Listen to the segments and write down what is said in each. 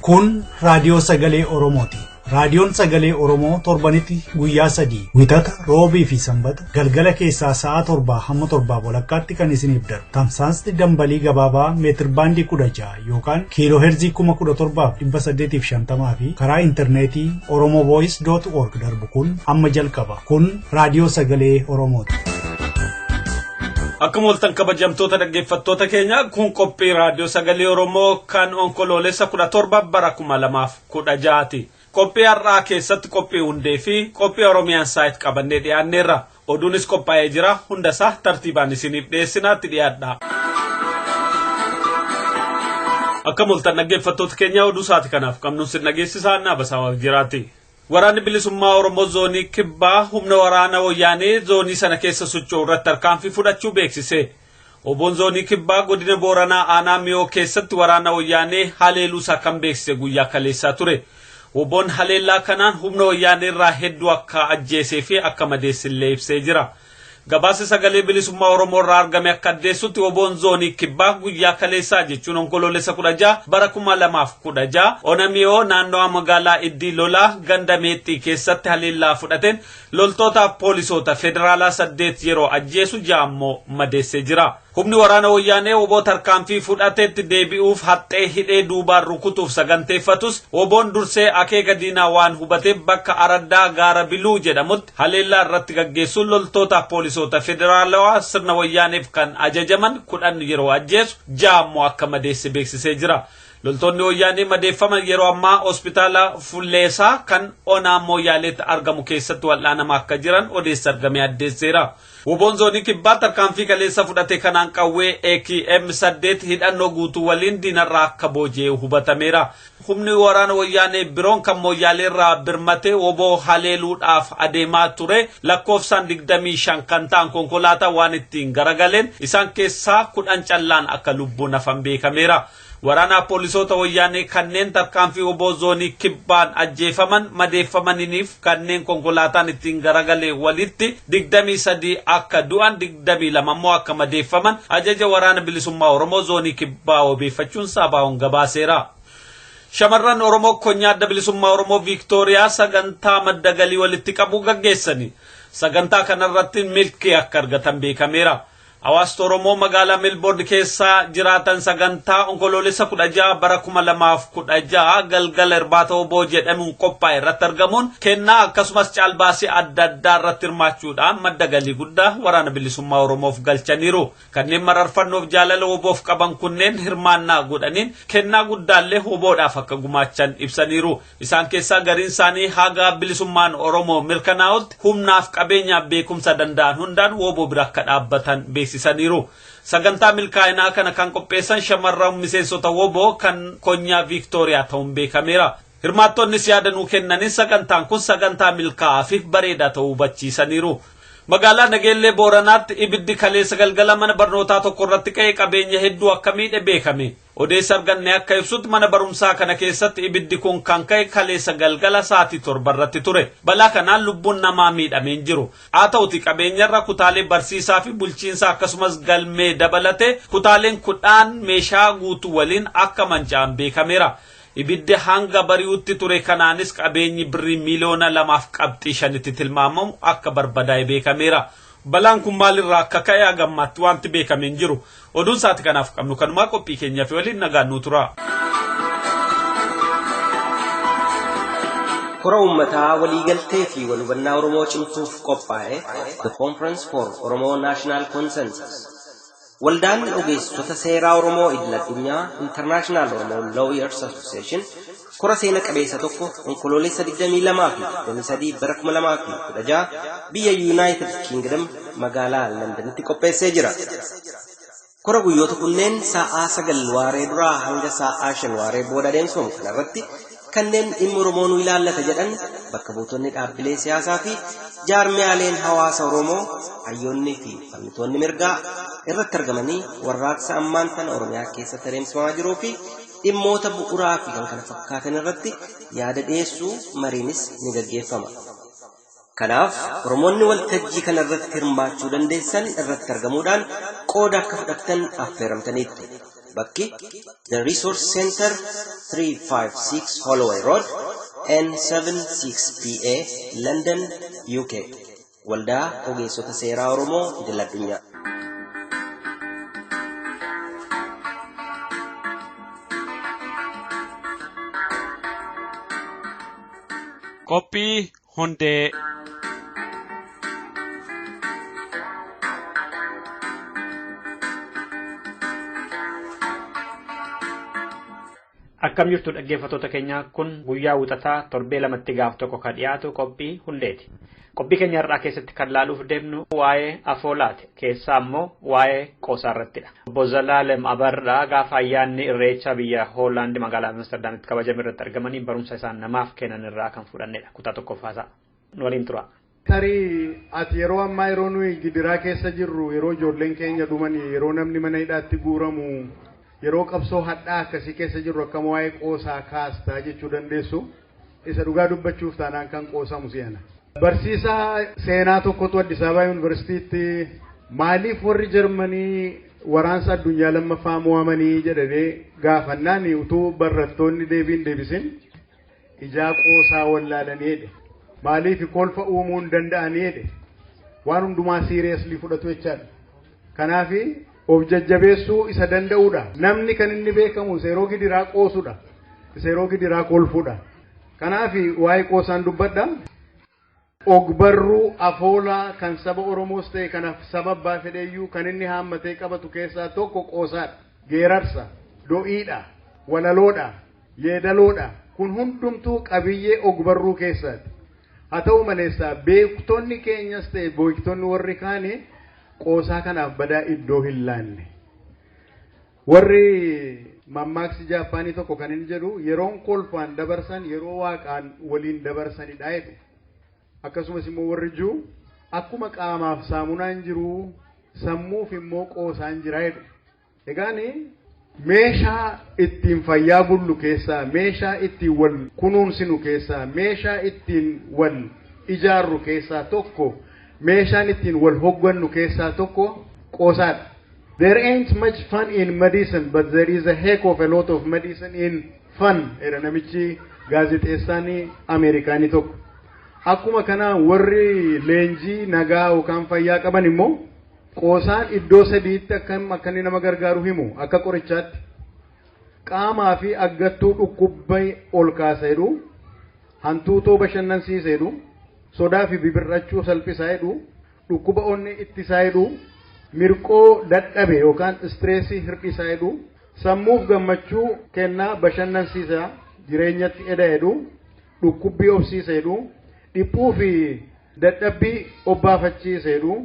Kun raadiyoo sagalee Oromooti. Raadiyoon sagalee Oromoo torbanitti guyyaa 3 wixata roobii fi sanbata galgala keessaa sa'a 7 hamma 7 walakkaatti kan isiniif darbu. Tamsaasni dambalii gabaabaa meetir baandii 16 yookaan kiiloo heerzii 17,850 fi karaa intarneetii oromovoice.org darbu kun amma jalqaba. Kun raadiyoo sagalee Oromooti. Akkuma waltan kabajamtoota dhaggeeffattoota keenya kun qophii raadiyoo sagalee Oromoo kan Onkoloolessa 17 bara 2016ti. Qophii har'aa keessatti qophii Hundee fi qophii Oromia Insight qabannee dhiyaanneerra. Oduunis qophaa'ee jira. Hundasaa tartiibaan isiniif dhiyeessinaatti dhiyaadha. Akkuma waltan dhaggeeffattoota keenya oduu saati kanaaf qabnuun sin dhageessisaa naabasaawaa jiraati. Waraanni bilisummaa Oromoo zoonii kibbaa humna waraana wayyaanee zoonii sana keessa socho'u irratti tarkaanfii fudhachuu beeksise. Oboon zoonii kibbaa godina Booranaa aanaa Miyoo keessatti waraana wayyaanee haleeluusaa kan beeksise guyyaa kaleessaa ture. Oboon haleellaa kanaan humna wayyaanee irraa hedduu akka ajjeesee fi akka madeessillee ibsee jira. Gabaasa sagalee bilisummaa Oromoo irraa argame akka addeessutti oboon zoonii kibbaa guyyaa kaleessaa jechuun Onkoloolessa 16 bara 2016 Onamiyoo naannoo magaalaa Iddii lolaa ganda Meexxii keessatti haleellaa fudhateen loltootaaf poolisoota federaalaa 8 yeroo ajjeesu 6 ammoo madeessee jira. Humni waraana wayyaanee oboo tarkaanfii fudhateetti deebi'uuf haxxee hidhee duubaan rukutuuf saganteeffatus oboon dursee akeeka diinaa waan hubatee bakka araddaa gaara biluu jedhamutti haleellaa irratti gaggeessuun loltootaaf poolisoota federaalawaa sirna wayyaaneef kan ajajaman 10 yeroo ajjeesu 6 ammoo akka madeesse beeksisee jira. Loltoonni wayyaanee madeeffaman yeroo ammaa hospitaala Fulleessaa kan Onaa Mooyaaleetti argamu keessatti wal'aanamaa akka jiran odeessa argame addeesseera. Oboon zoonii kibbaa tarkaanfii kaleessa fudhate kanaan qawwee AKM8 hidhannoo guutuu waliin diinarraa akka booji'e hubatameera. Humni waraana wayyaanee biroon kan Mooyaaleerraa birmatee oboo haleeluudhaaf adeemaa ture lakkoofsaan 25 kan ta'an konkolaataa waan ittiin garagaleen isaan keessaa 10 callaan akka lubbuun hafan beekameera. Waraana poolisoota wayyaanee kanneen tarkaanfii oboo zoonii kibbaan ajjeefaman madeeffamaniif kanneen konkolaataan ittiin garagalee walitti 23 akka du'an 22 ammoo akka madeeffaman ajaja waraana bilisummaa Oromoo zoonii kibbaa obeeffachuun saabaa'uun gabaaseera. Shamarran Oromoo konyaa adda bilisummaa Oromoo Viiktooriyaa sagantaa madda galii walitti qabu gaggeessani. Sagantaa kanarratti milkii akka argatan beekameera. Hawaasni Oromoo magaalaa Melbourne keessa jiraatan sagantaa Onkoloolessa 16 bara 2016 galgala irbaata oboo jedhamuun qophaa'e irratti argamuun kennaa akkasumas caalbaasii adda addaa irratti hirmaachuudhaan madda galii guddaa waraana bilisummaa Oromoof galchaniiru. Kanneen mararfannoof jaalala oboof qaban kunneen hirmaannaa godhaniin kennaa guddaallee oboodhaaf akka gumaachan ibsaniiru. Isaan keessaa gariin isaanii haga bilisummaan Oromoo mirkanaa'utti humnaaf qabeenyaaf beekumsa danda'an hundaan oboo bira akka dhaabbatan beeksisaniiru. Sagantaa milkaa'inaa kana kan qopheessan shamarran miseensota oboo kan konyaa Viiktooriyaa ta'uun beekameera. Hirmaattonnis yaadanuu kennanis sagantaan kun sagantaa milkaa'aa fi bareedaa ta'uu hubachiisaniiru. Magaalaa Nageellee Booranaatti ibiddi kaleessa galgala mana barnootaa tokko irratti ka'ee qabeenya hedduu akka miidhe beekame. Odeessa arganne akka ibsutti mana barumsaa kana keessatti ibiddi kun kan ka'e kaleessa galgala sa'aatii 7 irratti ture. Balaa kanaan lubbuun namaa miidhamee hin jiru. Haa ta'uti qabeenyarra kutaalee barsiisaa fi bulchiinsaa akkasumas galmee dabalate kutaaleen 10 meeshaa guutuu waliin akka manca'an beekameera. Ibiddi hanga bari'utti ture kanaanis qabeenyi birrii miliyoona 2.5 tilmaamamu akka barbadaa'e beekameera. Balaan kun maalirraa akka ka'e agammaatti wanti beekame hin jiru. Oduun saati kanaaf qabnu kanumaa qophii keenyaa fi waliin nagaannuu tura. Kora uummataa waliigaltee fi walhubannaa Oromoo cimsuuf qophaa'e The Conference for Oromo National Consensus. Waldaan ogeessota seeraa Oromoo idil-addunyaa International Oromo Lawyers Association kora seena qabeessa tokko Onkoloolessa 22 fi 23 bara 2016 biyya United Kingdom magaalaa Londonitti qopheessee jira. Kora guyyoota kunneen sa'aa 9 waaree duraa hanga sa'aa 5 waaree booda adeemsifamu kanarratti kanneen dhimma Oromoo nu ilaallata jedhan bakka buutonni dhaabbilee siyaasaa fi jaarmiyaaleen hawaasa Oromoo hayyoonnii fi falmitoonni mirgaa irratti argamanii warraaqsa ammaan kana Oromiyaa keessatti adeemsifamaa jiruu fi dhimmoota bu'uuraa fi kan kana fakkaatan irratti yaada dhiyeessuu mariinis ni gaggeeffama. Kanaaf Oromoonni waltajjii kana irratti hirmaachuu dandeessan irratti argamuudhaan qooda akka fudhatan affeeramtaniitti. Bakki The Resource Center 356 Holloway Road, N76PA, London, UK. Waldaa Ogeessota Seeraa Oromoo Idil-Addunyaa. Qophii Hundee. Akkam jirtu dhaggeeffattoota keenya, kun guyyaa wixataa torbee lamatti gaaf tokko kan dhiyaatu qophii Hundeeti. Qophii keenya har'aa keessatti kan laaluuf deemnu waa'ee afoolaati. Keessaa immoo waa'ee qoosaa irrattidha. Obbo Zalaalem Abarraa gaafa ayyaanni Irreecha biyya Hoolaand magaalaa Amsterdamitti kabajame irratti argamanii barumsa isaan namaaf kennan irraa kan fudhannedha. Kutaa tokkoffaasaa. Nu waliin tura. Tarii ati yeroo ammaa yeroo nuyi gidiraa keessa jirru, yeroo ijoolleen keenya dhumanii, yeroo namni mana hidhaatti guuramu, yeroo qabsoo hadhaa akkasii keessa jirru akkam waa'ee qoosaa kaastaa jechuu dandeessu. Isa dhugaa dubbachuuf taanaan kan qoosamu si'ana. Barsiisaa seenaa tokkotu Addis Ababa Yuunivarsiitiitti maaliif warri Jarmanii waraansa addunyaa lammaffaa mo'amanii jedhamee gaafannaan utuu barattoonni deebiin deebisin ijaa qoosaa wallaalaniidha. Maaliif kolfa uumuu hin danda'aniidha. Waan hundumaa siiriyeslii fudhatu jechaadha. Kanaaf of jajjabeessuu isa danda'uudha. Namni kan inni beekamu yeroo gidiraa qoosudha. Yeroo gidiraa kolfuudha. Kanaaf waa'ee qoosaan dubbadha. Ogbarruu afoolaa kan saba Oromoos ta'e kanaaf saba abbaa fedheeyyuu kan inni haammatee qabatu keessaa tokko qoosaadha. Geerarsa, do'iidha, walaloodha, yeedaloodha. Kun hundumtuu qabiyyee ogbarruu keessaati. Haa ta'u maleessaa beektonni keenyas ta'e beektonni warri kaanii qoosaa kanaaf badaa iddoo hin laanne. Warri mammaaksi Jaappaanii tokko kan inni jedhu yeroon kolfaan dabarsan yeroo waaqaan waliin dabarsanidha jedhu. Akkasumas immoo warri jiru akkuma qaamaaf saamunaan jiru sammuuf immoo qoosaan jira jedhu. Egaani meeshaa ittiin fayyaa bullu keessaa, meeshaa ittiin wal kunuunsinu keessaa, meeshaa ittiin wal ijaarru keessaa tokko, meeshaan ittiin wal hoggannu keessaa tokko qoosaadha. There ain't much fun in medicine, but there is a heck of a lot of medicine in fun. Era namichi gaazexeessaanii Ameerikaanii tokko. Akkuma kana warri leenjii nagaa yookaan fayyaa qaban immoo qoosaan iddoo sadiitti akka nama gargaaru himu. Akka qorichaatti qaamaa fi aggattuu dhukkubbii ol kaasa jedhu, hantuutoo bashannansiisa jedhu, sodaa fi bibirrachuu salphisaa jedhu, dhukkuba onnee ittisaa jedhu, mirqoo dadhabe yookaan stressii hir'isaa jedhu, sammuuf gammachuu kennaa bashannansiisa jireenyatti eda jedhu, dhukkubbii obsiisa jedhu, dhiphuu fi dadhabbii obbaafachiisa jedhu,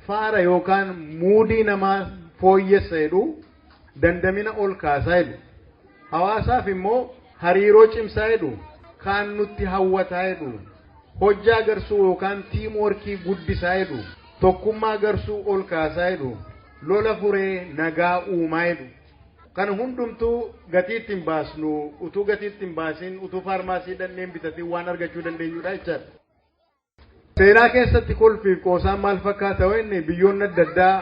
faara yookaan muudii namaa fooyyessa jedhu, dandamina ol kaasaa jedhu. Hawaasaaf immoo hariiroo cimsaa jedhu, kaan nutti hawwataa jedhu, hojjaa garsuu yookaan tiimworkii guddisaa jedhu, tokkummaa garsuu ol kaasaa jedhu, lola furee nagaa uumaa jedhu. Kan hundumtuu gatii ittiin baasnu, utuu gatii ittiin baasin, utuu faarmaasii dhanneen bitatiin waan argachuu dandeenyudha jechaadha. Seenaa keessatti kolfiif qoosaan maal fakkaata inni biyyoonni adda addaa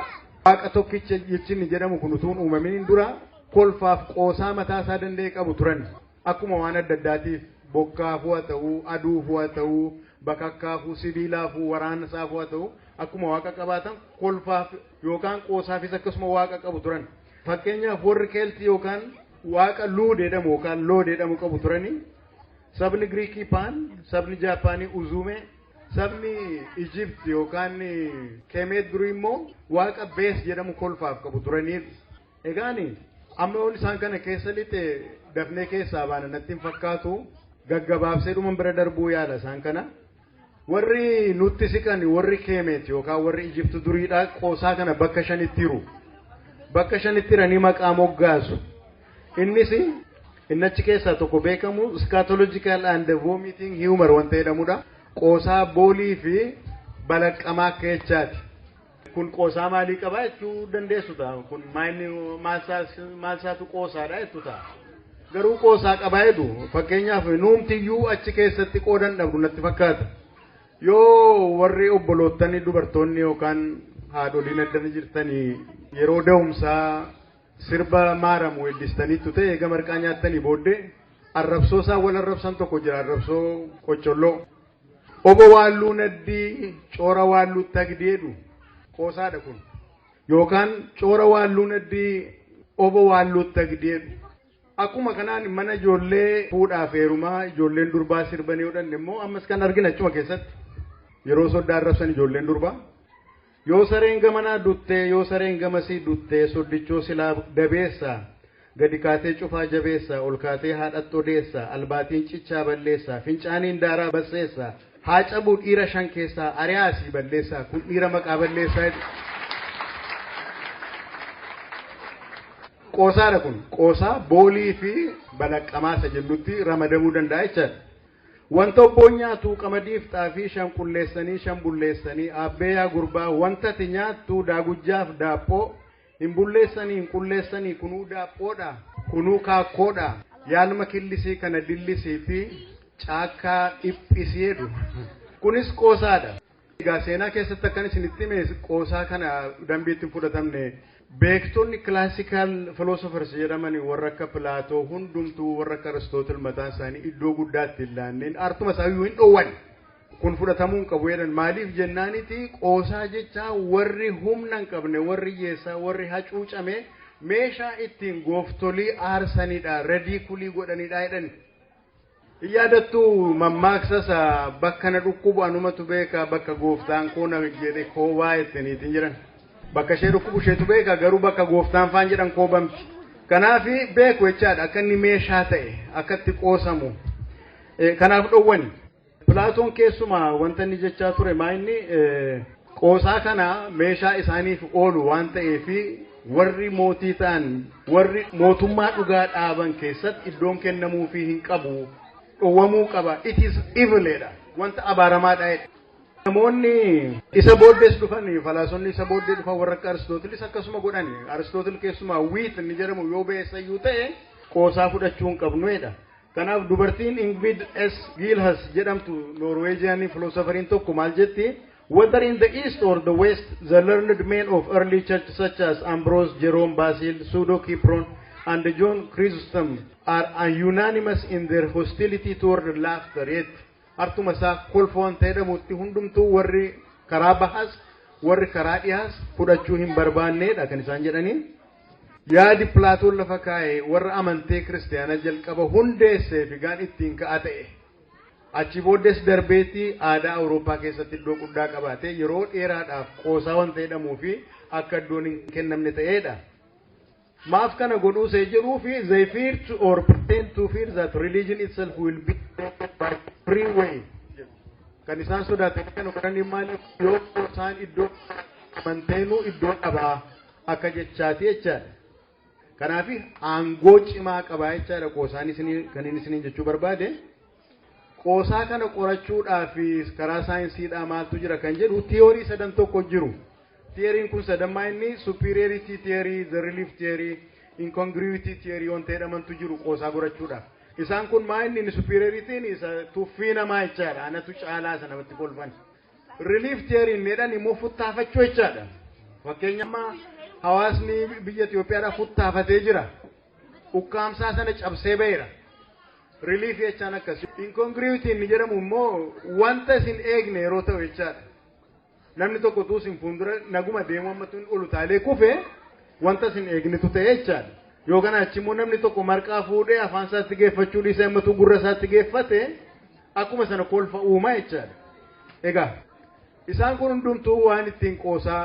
waaqa tokkicha jechinni jedhamu kun utuun uumamin dura kolfaaf qoosaa mataa isaa danda'e qabu turan. Akkuma waan adda addaatiif bokkaafuu haa ta'uu, aduufuu haa ta'uu, bakakkaafuu, sibiilaafuu, waraanasaafuu haa ta'uu, akkuma waaqa qabaatan kolfaaf yookaan qoosaafis akkasuma waaqa qabu turan. Fakkeenyaaf warri Keeltii yookaan waaqa Luu jedhamu yookaan Loo jedhamu qabu turanii, sabni Giriikii Paan, sabni Jaappaanii Uzume, sabni Ijipti yookaan Keemeet durii immoo waaqa Bees jedhamu kolfaaf qabu turanii. Egaani amma yoon isaan kana keessa lixe dafnee keessaa baana natti hin fakkaatu, gaggabaabsee dhuman bira darbuu yaala isaan kana. Warri nutti siqan warri Keemeet yookaan warri Ijipti duriidhaa qoosaa kana bakka shanitti hiru. Bakka shanitti hiranii maqaa moggaasu. Innis innachi keessaa tokko beekamu scatological and vomiting humor wanta jedhamudha. Qoosaa boolii fi balaqqamaa akka jechaati. Kun qoosaa maalii qabaa jechuu dandeessu ta'a. Kun maalsaatu qoosaadha jettu ta'a. Garuu qoosaa qabaa jedhu fakkeenyaaf nuumtiyyuu achi keessatti qoodan dhabdu natti fakkaata. Yoo warri obbolootanii dubartoonni yookaan haadholiin addana jirtanii yeroo da'umsaa sirba maaramu weeddistaniitu ta'e eega marqaa nyaattanii booddee arrabsoo isaa wal arrabsan tokko jira, arrabsoo qocholloo. Obo waalluu naddii coora waalluu tagdeedhu qoosaadha kun. Yookaan coora waalluu naddii obo waalluu tagdeedhu. Akkuma kanaan mana ijoollee fuudhaaf heerumaa ijoolleen durbaa sirbanii hodhan immoo ammas kan argina achuma keessatti yeroo soddaa arrabsan ijoolleen durbaa. Yoo sareen gamanaa duttee yoo sareen gamasii duttee soddichoo silaa dabeessa gadi kaatee cufaa jabeessa ol kaatee haadhattoo deessa albaatiin cichaa balleessa fincaaniin daaraa basseessa haa cabuu dhiira shan keessaa ariyaasii balleessa kun dhiira maqaa balleessaa. Qoosaadha kun qoosaa boolii fi balaqqamaasa jennutti ramadamuu danda'a jechaadha. Wanta obboon nyaatu qamadiif xaafii shan qulleessanii shan bulleessanii abbeeyaa gurbaa wanta ati nyaattu daagujjaaf daaphoo hin bulleessanii hin qulleessanii kunuu daaphoodha kunuu kaakkoodha yaalma killisii kana dillisii fi caakkaa dhiphisiidhu kunis qoosaadha. Egaa seenaa keessatti akkan isinitti hime qoosaa kana dambiitti fudhatamne beektonni classical philosophers jedhamani warra akka Plaatoo hundumtuu warra akka Aristootel mataan isaanii iddoo guddaatti ilaanneen artuma isaanii hin dhowwan kun fudhatamuu hin qabu jedhan maaliif jennaaniti qoosaa jecha warri humna hin qabne warri yeessaa warri hacuucame meeshaa ittiin gooftolii aarsanidha radiikulii godhanidha jedhan. Yaadattu mammaaksasa bakka na dhukkubu anumatu beeka bakka gooftaan koo na jedhe koobaa ettiniitiin jiran. Bakka ishee dhukkubu isheetu beeka garuu bakka gooftaan faan jedhan koobamti. Kanaaf beeku jechaadha akka inni meeshaa ta'e akka itti qoosamu. Kanaaf dhowwani. Plaatoon keessumaa wanta inni jechaa ture maayinni qoosaa kana meeshaa isaaniif oolu waan ta'eef warri mootii ta'an warri mootummaa dhugaa dhaaban keessatti iddoon kennamuufii hin qabu. Dhowwamuu qaba. It is evil'edha. Wanta abaaramaadha. Namoonni isa booddees dhufan falaasonni isa booddee dhufan warra akka Aristootelis akkasuma godhani. Aristootel keessumaa wiit inni jedhamu yoo beessayyuu ta'e qoosaa fudhachuu hin qabnuedha. Kanaaf dubartiin Ingrid S. Gilhas jedhamtu Norwegian philosopheriin tokko maal jetti? Whether in the east or the west, the learned men of early church such as Ambrose, Jerome, Basil, Pseudo Kipron, and John Chrysostom are unanimous in their hostility toward laughter. Yet artuma saa kolfoon ta'edhamutti hundumtuu warri karaa bahas warri karaa dhiyaas fudhachuu hin barbaanneedha kan isaan jedhanii. Yaadi Plaatoon lafa kaa'e warra amantee kiristaanaa jalqaba hundeessee fi gaan ittiin ka'a ta'e. Achi booddees darbeetii aadaa Awurooppaa keessatti iddoo guddaa qabaate yeroo dheeraadhaaf qoosaa waan ta'edhamuu fi akka iddoon hin kennamne ta'edha. Maaf kana godhuu see jiruu fi they fear to or pretend to fear that religion itself will be by free way. Kan isaan sodaatan kan godhanii maaliif yoo qoosaan iddoo amanteenuu iddoo qabaa akka jechaati jechaadha. Kanaaf aangoo cimaa qabaa jechaadha qoosaan kan inni isiniin jechuu barbaade. Qoosaa kana qorachuudhaaf karaa saayinsiidhaa maaltu jira kan jedhu tiyoorii sadan tokko jiru. Theory kun sadammaa inni superiority theory, the relief theory, incongruity theory on ta'edhamantu jiru qoosaa qorachuudhaaf. Isaan kun maa inni superiority'n isa tuffii namaa jechaadha. Anatu caalaa sana namatti kolfan. Relief theory jedhan immoo futtaafachuu jechaadha. Fakkeenyaaf hawaasni biyya Itoophiyaadhaa futtaafatee jira. Ukkaamsaa sana cabsee ba'eera. Relief jechaan akkas. Incongruity inni jedhamu immoo wanta isin eegne yeroo ta'u jechaadha. Namni tokko tuusin fuuldura naguma deemu ammatuun olu taalee kufe wanta isin eegnetu ta'e jechaadha. Yookaan achi immoo namni tokko marqaa fuudhee afaan isaatti geeffachuu dhiisee ammatu gurra isaatti geeffate akkuma sana kolfa uumaa jechaadha. Egaa isaan kun hundumtuu waan ittiin qoosaa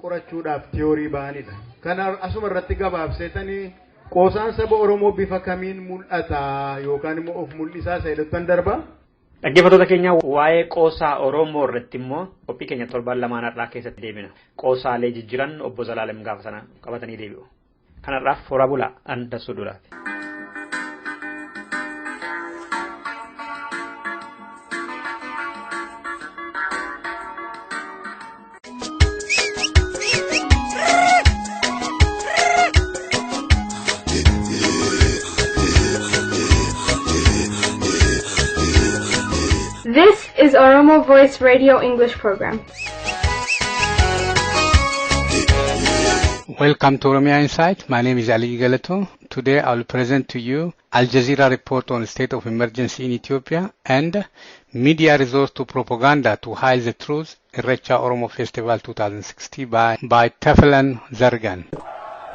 qorachuudhaaf tiyoorii ba'anidha. Kana asuma irratti gabaabseetanii qoosaan saba Oromoo bifa kamiin mul'ata yookaan immoo of mul'isaa isa jedhutan darba. Dhaggeeffattoota keenya waa'ee qoosaa Oromoo irratti immoo qophii keenya torban lamaan har'aa keessatti deebina. Qoosaalee jijjiiran obbo Zalaalem gaafa sana qabatanii deebi'u. Kanarraaf foraa bulaa Andassuu Duraati. This is Oromo Voice Radio English program. Welcome to Oromia Insight. My name is Ali Galato. Today I will present to you Al Jazeera report on state of emergency in Ethiopia and media resort to propaganda to hide the truth, Irreecha Oromo Festival 2016 by Teflan Zargan.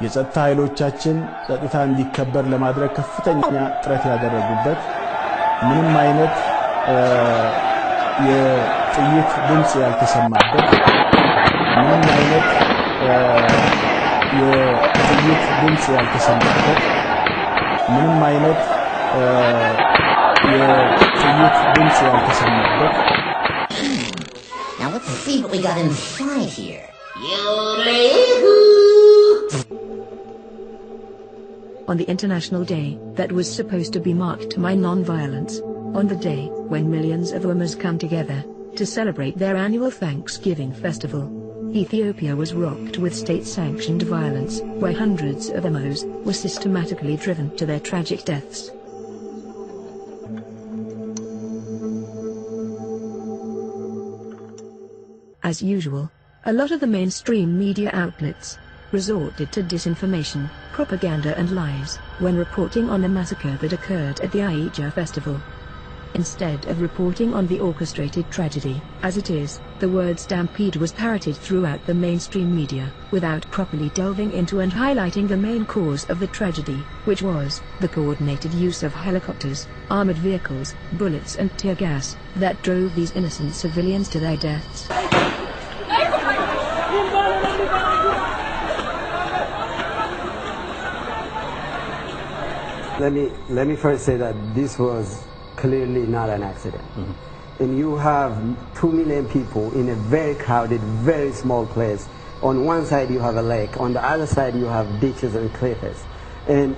የጸጥታ ኃይሎቻችን ጸጥታ እንዲከበር ለማድረግ ከፍተኛ ጥረት ያደረጉበት ምንም አይነት የጥይት ድምጽ ያልተሰማበት ምንም አይነት የጥይት ድምጽ ያልተሰማበት ምንም አይነት የጥይት ድምጽ ያልተሰማበት Now let's see what we got inside here. On the International Day that was supposed to be marked by non-violence, on the day when millions of Oromos come together to celebrate their annual Thanksgiving festival, Ethiopia was rocked with state-sanctioned violence, where hundreds of Oromos were systematically driven to their tragic deaths. As usual, a lot of the mainstream media outlets resorted to disinformation, propaganda and lies when reporting on a massacre that occurred at the Irreecha festival. Instead of reporting on the orchestrated tragedy, as it is, the word stampede was parroted throughout the mainstream media, without properly delving into and highlighting the main cause of the tragedy, which was the coordinated use of helicopters, armored vehicles, bullets and tear gas that drove these innocent civilians to their deaths. Let me first say that this was clearly not an accident. And you have 2 million people in a very crowded, very small place. On one side you have a lake, on the other side you have ditches and cliffs. And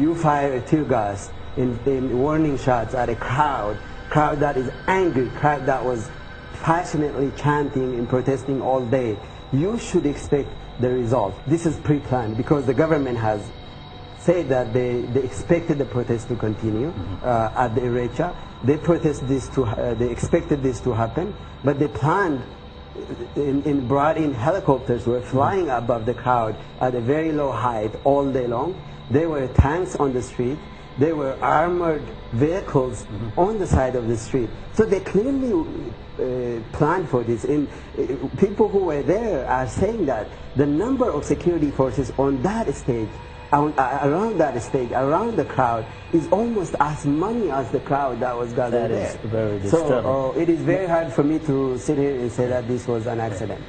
you fire a tear gas in warning shots at a crowd that is angry, crowd that was passionately chanting and protesting all day. You should expect the result. This is pre-planned because the government has said that they expected the protest to continue at the Irreecha. They they expected this to happen, but they planned brought in helicopters were flying above the crowd at a very low height all day long. There were tanks on the street. There were armored vehicles on the side of the street. So they clearly planned for this. And people who were there are saying that the number of security forces on that stage, around that stage, around the crowd, is almost as many as the crowd that was gathered there. That is very disturbing. So it is very hard for me to sit here and say that this was an accident.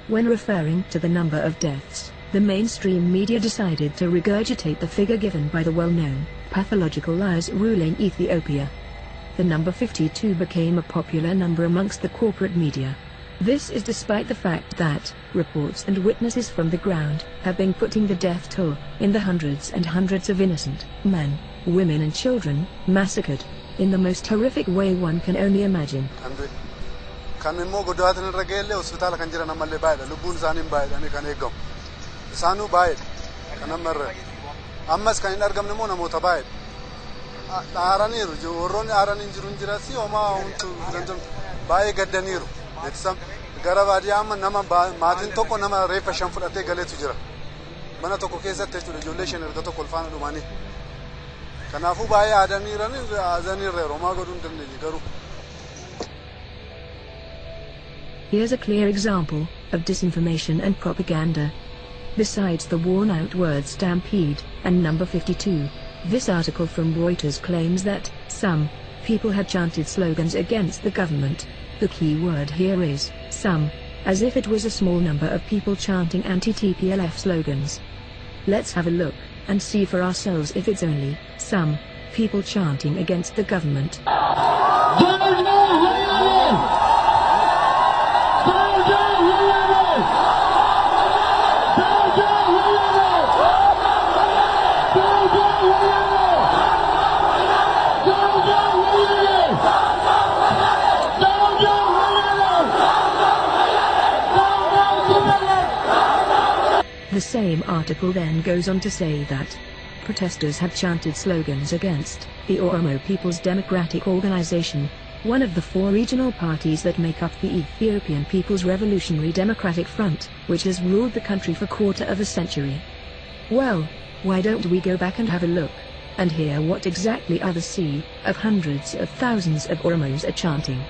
When referring to the number of deaths, the mainstream media decided to regurgitate the figure given by the well-known, pathological liars ruling Ethiopia. The number 52 became a popular number amongst the corporate media. This is despite the fact that reports and witnesses from the ground have been putting the death toll in the hundreds and hundreds of innocent men, women and children massacred in the most horrific way one can only imagine. Garabadi amma nama maatin tokko nama reefa shan fudhatee galeetu jira. Mana tokko keessatti jechuudha ijoollee shan erga tokko ulfaana dhumanii. Kanaafuu baay'ee aadaniirra Oromaa godhuu hin dandeenye garuu. Here's a clear example of disinformation and propaganda. Besides the worn-out words stampede and number 52, this article from Reuters claims that some people had chanted slogans against the government. The key word here is some, as if it was a small number of people chanting anti-TPLF slogans. Let's have a look and see for ourselves if it's only some people chanting against the government. The same article then goes on to say that protesters had chanted slogans against the Oromo People's Democratic Organization, one of the 4 regional parties that make up the Ethiopian People's Revolutionary Democratic Front, which has ruled the country for a quarter of a century. Well, why don't we go back and have a look and hear what exactly other sea of hundreds of thousands of Oromos are chanting.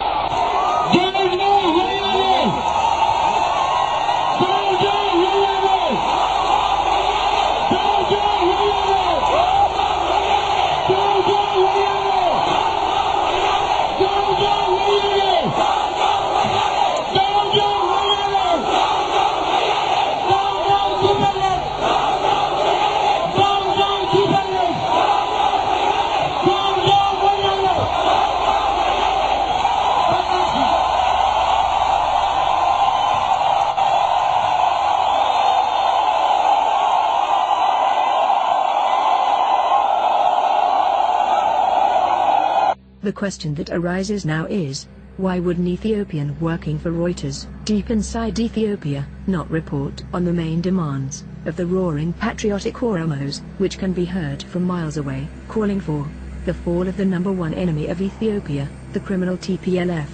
The question that arises now is, why would an Ethiopian working for Reuters, deep inside Ethiopia, not report on the main demands of the roaring patriotic Oromos, which can be heard from miles away, calling for the fall of the number one enemy of Ethiopia, the criminal TPLF?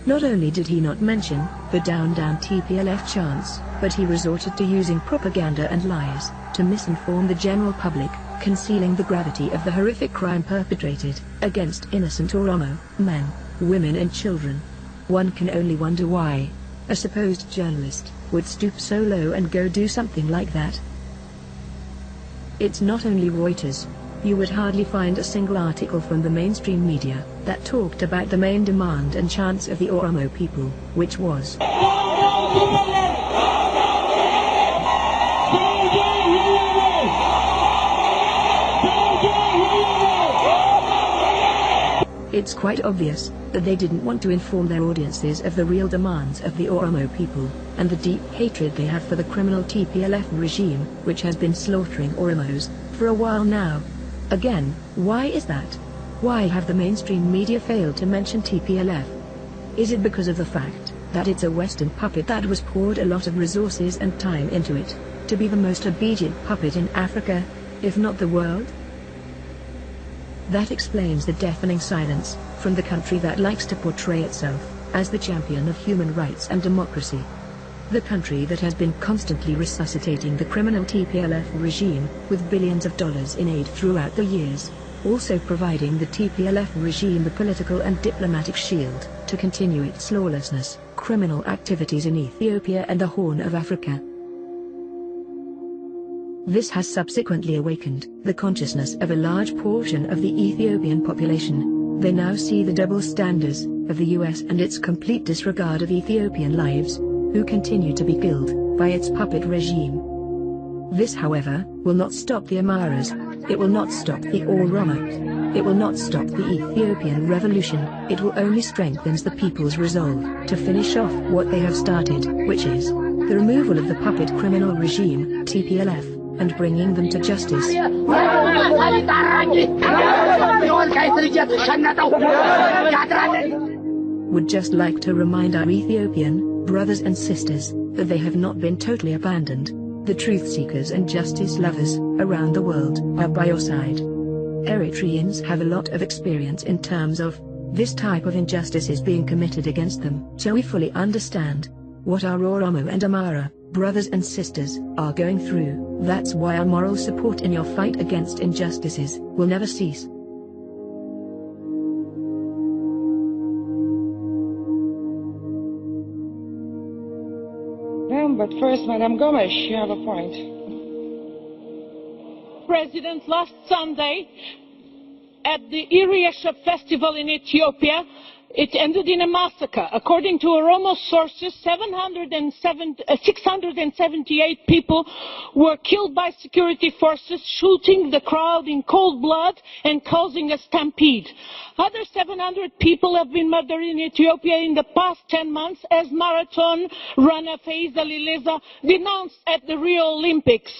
Not only did he not mention the down TPLF chants, but he resorted to using propaganda and lies to misinform the general public, concealing the gravity of the horrific crime perpetrated against innocent Oromo men, women and children. One can only wonder why a supposed journalist would stoop so low and go do something like that. It's not only Reuters. You would hardly find a single article from the mainstream media that talked about the main demand and chants of the Oromo people, which was It's quite obvious that they didn't want to inform their audiences of the real demands of the Oromo people, and the deep hatred they have for the criminal TPLF regime, which has been slaughtering Oromos for a while now. Again, why is that? Why have the mainstream media failed to mention TPLF? Is it because of the fact that it's a Western puppet that was poured a lot of resources and time into it, to be the most obedient puppet in Africa, if not the world? That explains the deafening silence from the country that likes to portray itself as the champion of human rights and democracy. The country that has been constantly resuscitating the criminal TPLF regime with billions of dollars in aid throughout the years, also providing the TPLF regime the political and diplomatic shield to continue its lawlessness, criminal activities in Ethiopia and the Horn of Africa. This has subsequently awakened the consciousness of a large portion of the Ethiopian population. They now see the double standards of the US and its complete disregard of Ethiopian lives, who continue to be killed by its puppet regime. This, however, will not stop the Amaras. It will not stop the Oromo. It will not stop the Ethiopian revolution. It will only strengthen the people's resolve to finish off what they have started, which is the removal of the puppet criminal regime, TPLF, and bringing them to justice. Would just like to remind our Ethiopian brothers and sisters that they have not been totally abandoned. The truth seekers and justice lovers around the world are by your side. Eritreans have a lot of experience in terms of this type of injustices being committed against them, so we fully understand what our Oromo and Amara brothers and sisters are going through. That's why our moral support in your fight against injustices will never cease. But first, Madam Gomes, you have a point. President, last Sunday at the Irreecha festival in Ethiopia, it ended in a massacre. According to Oromo sources, 678 people were killed by security forces, shooting the crowd in cold blood and causing a stampede. Other 700 people have been murdered in Ethiopia in the past 10 months, as marathon runner Faiza Lileza denounced at the Rio Olympics.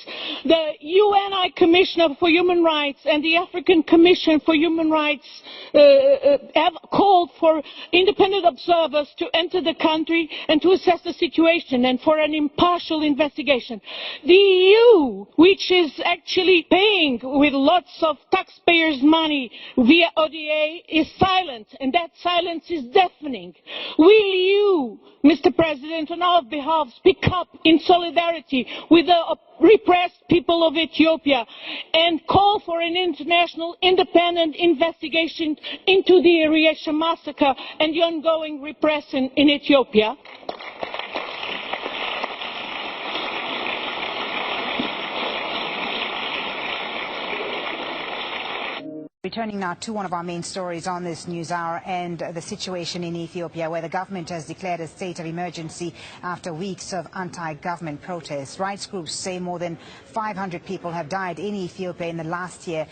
The UN High Commissioner for Human Rights and the African Commission for Human Rights have called for independent observers to enter the country and to assess the situation and for an impartial investigation. The EU, which is actually paying with lots of taxpayers' money via ODA, is silent, and that silence is deafening. Will you, Mr. President, on our behalf, speak up in solidarity with the repressed people of Ethiopia and call for an international independent investigation into the Irreecha massacre and the ongoing repression in Ethiopia? Returning now to one of our main stories on this news hour and the situation in Ethiopia, where the government has declared a state of emergency after weeks of anti-government protests. Rights groups say more than 500 people have died in Ethiopia in the last year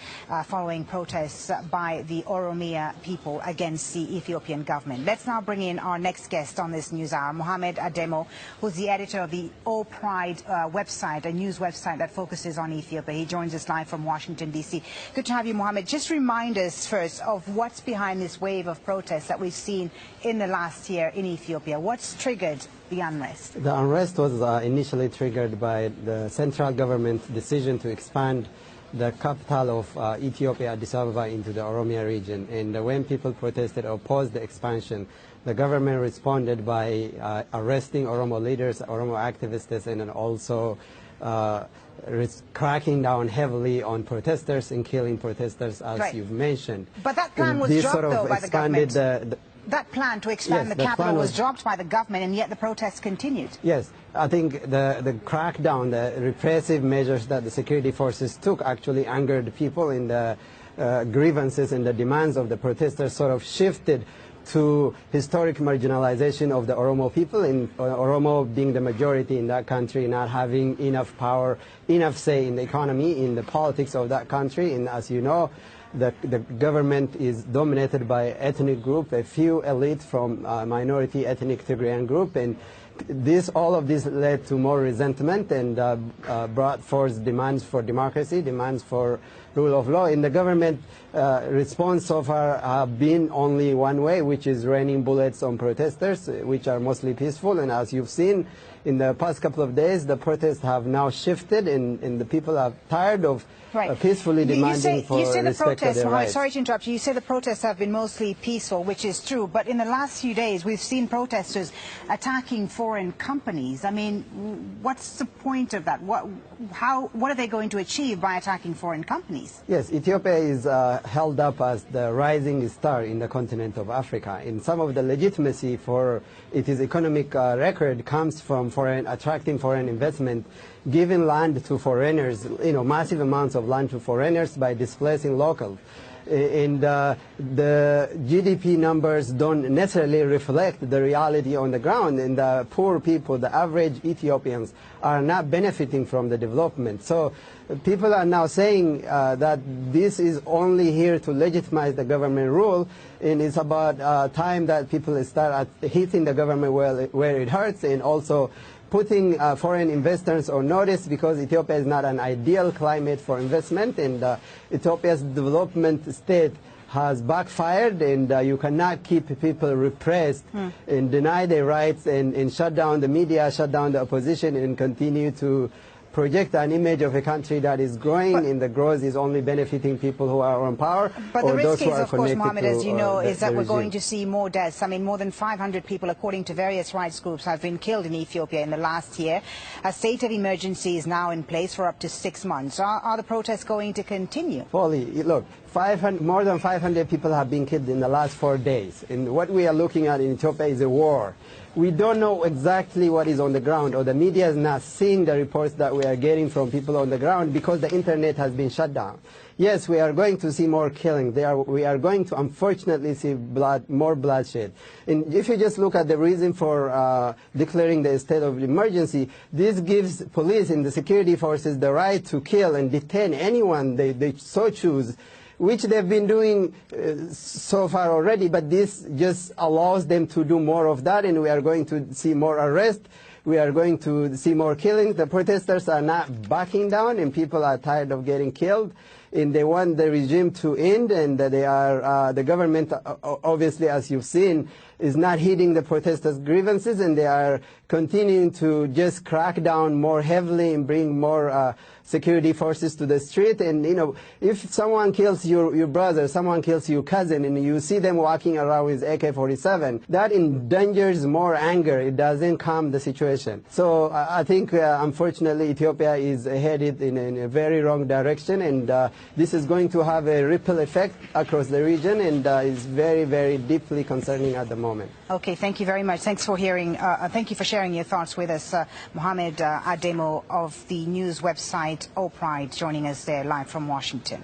following protests by the Oromia people against the Ethiopian government. Let's now bring in our next guest on this news hour, Mohammed Ademo, who's the editor of the All Pride website, a news website that focuses on Ethiopia. He joins us live from Washington, D.C. Good to have you, Mohammed. Just remind us first of what's behind this wave of protests that we've seen in the last year in Ethiopia. What's triggered the unrest? The unrest was initially triggered by the central government's decision to expand the capital of Ethiopia, Addis Ababa, into the Oromia region. And when people protested or opposed the expansion, the government responded by arresting Oromo leaders, Oromo activists, and then also cracking down heavily on protesters and killing protesters, as you've mentioned. But that plan was dropped, though, by the government. That plan to expand the capital was dropped by the government, and yet the protests continued. Yes, I think the crackdown, the repressive measures that the security forces took actually angered people, and the grievances and the demands of the protesters sort of shifted to historic marginalization of the Oromo people, and Oromo being the majority in that country, not having enough power, enough say in the economy, in the politics of that country. And as you know, the government is dominated by ethnic group, a few elite from minority ethnic Tigrayan group, and all of this led to more resentment and brought forth demands for democracy, demands for rule of law. In the government response so far have been only one way, which is raining bullets on protesters, which are mostly peaceful. And as you've seen in the past couple of days, the protests have now shifted, and the people are tired of peacefully demanding for respect of their rights. Sorry to interrupt you. You say the protests have been mostly peaceful, which is true. But in the last few days, we've seen protesters attacking foreign companies. I mean, what's the point of that? What are they going to achieve by attacking foreign companies? Yes, Ethiopia is held up as the rising star in the continent of Africa. And some of the legitimacy for its economic record comes from attracting foreign investment, giving land to foreigners, massive amounts of land to foreigners by displacing locals. And the GDP numbers don't necessarily reflect the reality on the ground, and the poor people, the average Ethiopians, are not benefiting from the development. So people are now saying that this is only here to legitimize the government rule, and it's about time that people start hitting the government where it hurts, and also putting foreign investors on notice, because Ethiopia is not an ideal climate for investment, and Ethiopia's development state has backfired, and you cannot keep people repressed and deny their rights and shut down the media, shut down the opposition, and continue to project an image of a country that is growing, and the growth is only benefiting people who are on power. But the risk is, of course, Mohammed, as you know, is that we're going to see more deaths. I mean, more than 500 people, according to various rights groups, have been killed in Ethiopia in the last year. A state of emergency is now in place for up to 6 months. Are the protests going to continue? Fully. Look, more than 500 people have been killed in the last 4 days. And what we are looking at in Ethiopia is a war. We don't know exactly what is on the ground, or the media is not seeing the reports that we are getting from people on the ground, because the internet has been shut down. Yes, we are going to see more killing. We are going to, unfortunately, see more bloodshed. And if you just look at the reason for declaring the state of emergency, this gives police and the security forces the right to kill and detain anyone they so choose, which they've been doing so far already, but this just allows them to do more of that, and we are going to see more arrests. We are going to see more killings. The protesters are not backing down, and people are tired of getting killed. and they want the regime to end, and they are the government obviously, as you've seen, is not heeding the protesters' grievances, and they are continuing to just crack down more heavily and bring more security forces to the street. And if someone kills your brother, someone kills your cousin, and you see them walking around with AK-47, that endangers more anger. It doesn't calm the situation. So I think unfortunately Ethiopia is headed in a very wrong direction, and this is going to have a ripple effect across the region, and is very, very deeply concerning at the moment. Okay, thank you very much. Thanks for hearing. Thank you for sharing your thoughts with us, Mohammed Ademo of the news website Pride, joining us there live from Washington.